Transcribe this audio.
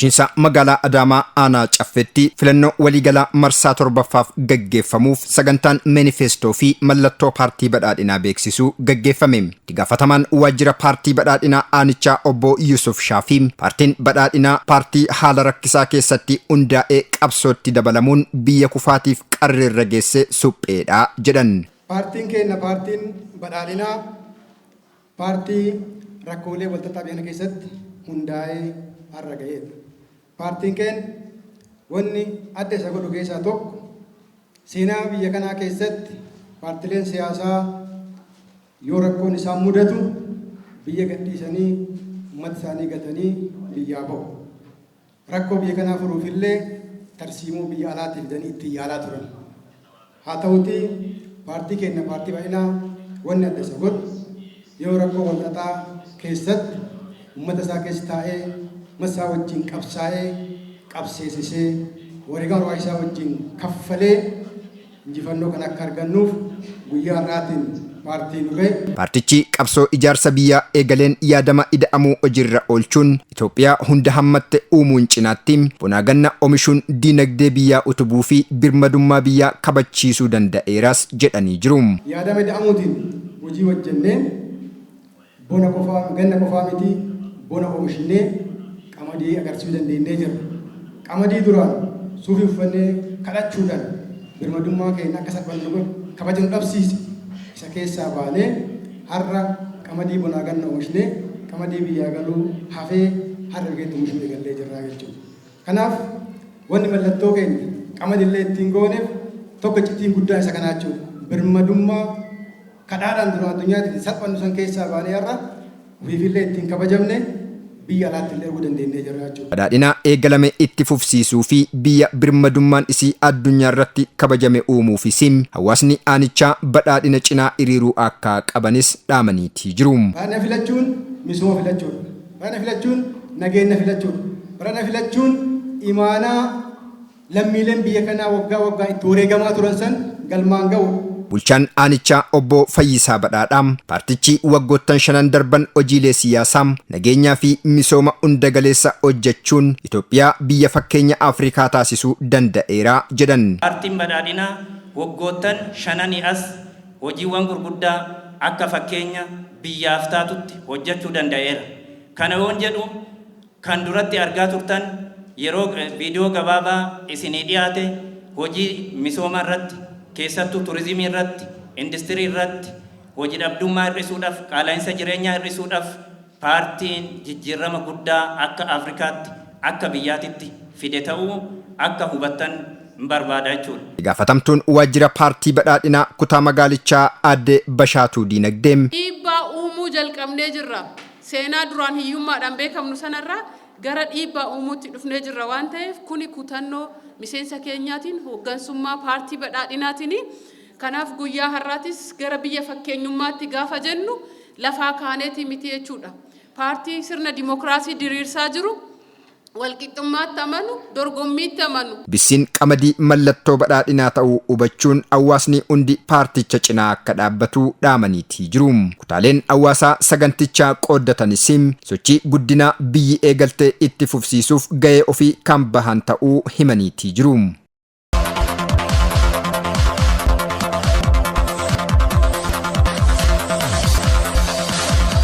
Bulchiinsa magaalaa Adaamaa aanaa Caffeetti filannoo waliigalaa marsaa torbaffaaf gaggeeffamuuf sagantaan manifestoo fi mallattoo paartii badhaadhinaa beeksisuu gaggeeffame. Itti gaafatamaan waajjira paartii badhaadhinaa aanichaa obbo Yusuf Shaafii paartiin badhaadhinaa paartii haala rakkisaa keessatti hundaa'ee qabsootti dabalamuun biyya kufaatiif qarreerra geesse supheedha jedhan. Paartiin keenya paartiin badhaadhinaa paartii rakkoolee walxaxaa biyya keessatti hundaa'ee har'a ga'eedha. Paartiin keenya wanni adda isa godhu keessaa tokko seenaa biyya kanaa keessatti paartileen siyaasaa yoo rakkoon isaan mudatu biyya gadhiisanii uummata isaanii gatanii biyyaa ba'u. Rakkoo biyya kanaa furuufillee tarsiimoo biyya alaatti fidanii itti yaalaa turan. Haa ta'uutii paartii keenya paartii badhaadhinaa wanni adda isa godhu yoo rakkoo walxaxaa keessatti uummata isaa keessa taa'ee masaa wajjin qabsaa'ee qabseessisee wareegaa waa isaa wajjin kaffalee injifannoo kan akka argannuuf guyyaa har'aatiin paartiin dhufe. Paartichi qabsoo ijaarsa biyyaa eegaleen yaadama ida'amuu hojiirra oolchuun Itoophiyaa hunda hammatte uumuun cinaatti bonaa ganna oomishuun diinagdee biyyaa utubuu fi birmadummaa biyyaa kabachiisuu danda'eeras jedhanii jiru. Yaadama ida'amuutiin hojii hojjennee bona qofaa ganna qofaa miti bona oomishnee qamadii agarsiisuu dandeenyee jirra. Qamadii duraan suufii uffannee kadhachuudhaan birmadummaa keenya akka salphannu kabajnu dhabsiise. Isa keessaa baanee har'a qamadii bonaa ganna oomishnee qamadii biyyaa galuu hafee har'a biqiltuu oomishuu eegallee jirra jechuudha. Kanaaf wanni mallattoo keenya qamadillee ittiin gooneef tokko cittiin guddaa isa kanaa jechuudha. Birmadummaa kadhaadhaan duraan addunyaatti salphannu san keessaa baanee har'a ofiifillee ittiin kabajamne biyya alaatti illee erguu dandeenyee jirra jechuudha. Badhaadhina eegalame itti fufsiisuu fi biyya birmadummaan isii addunyaa irratti kabajame uumuufis hawaasni aanichaa badhaadhina cinaa hiriiruu akka qabanis dhaamaniitii jiru. Badhaadhina filachuun misooma filachuudha. Badhaadhina filachuun nageenya filachuudha. Badhaadhina filachuun imaanaa lammiileen biyya kanaa waggaa waggaa itti wareegamaa turan san galmaan ga'uudha. Bulchaan aanichaa obbo Fayyisaa Badhaadhaa paartichi waggoottan 5 darban hojiilee siyaasaa nageenyaa fi misooma hunda galeessa hojjechuun Itoophiyaa biyya fakkeenya Afrikaa taasisuu danda'eera jedhan. Paartiin badhaadhinaa waggoottan 5 as hojiiwwan gurguddaa akka fakkeenya biyyaaf taatutti hojjechuu danda'eera. Kana yoon jedhu kan duratti argaa turtan yeroo viidiyoo gabaabaa isinii dhiyaate hojii misooma irratti keessattuu turizimii irratti, industirii irratti, hojii dhabdummaa hir'isuudhaaf, qaala'insa jireenyaa hir'isuudhaaf paartiin jijjiirama guddaa akka Afrikaatti, akka biyyaatitti fide ta'uu akka hubattan barbaada jechuudha. Gaafatamtuun waajjira paartii badhaadhinaa kutaa magaalichaa aadde Bashaatuu Diinagdeem dhiibbaa uumuu jalqabnee jirra. Seenaa duraan hiyyummaadhaan beekamnu sanarraa gara dhiibbaa uumuutti dhufnee jirra waan ta'eef kuni kutannoo miseensa keenyaatiin hooggansummaa paartii badhaadhinaatiin kanaaf guyyaa har'aatis gara biyya fakkeenyummaatti gaafa jennu lafaa kaaneetii miti jechuudha. Paartii sirna dimokiraasii diriirsaa jiru walqixxummaatti amanu dorgommiitti amanu. Bisiin qamadii mallattoo badhaadhinaa ta'uu hubachuun hawaasni hundi paarticha cinaa akka dhaabbatu dhaamaniitii jiru. Kutaaleen hawaasaa sagantichaa qooddatanis sochii guddinaa biyyi eegaltee itti fufsiisuuf ga'ee ofii kan bahan ta'uu himaniitii jiru.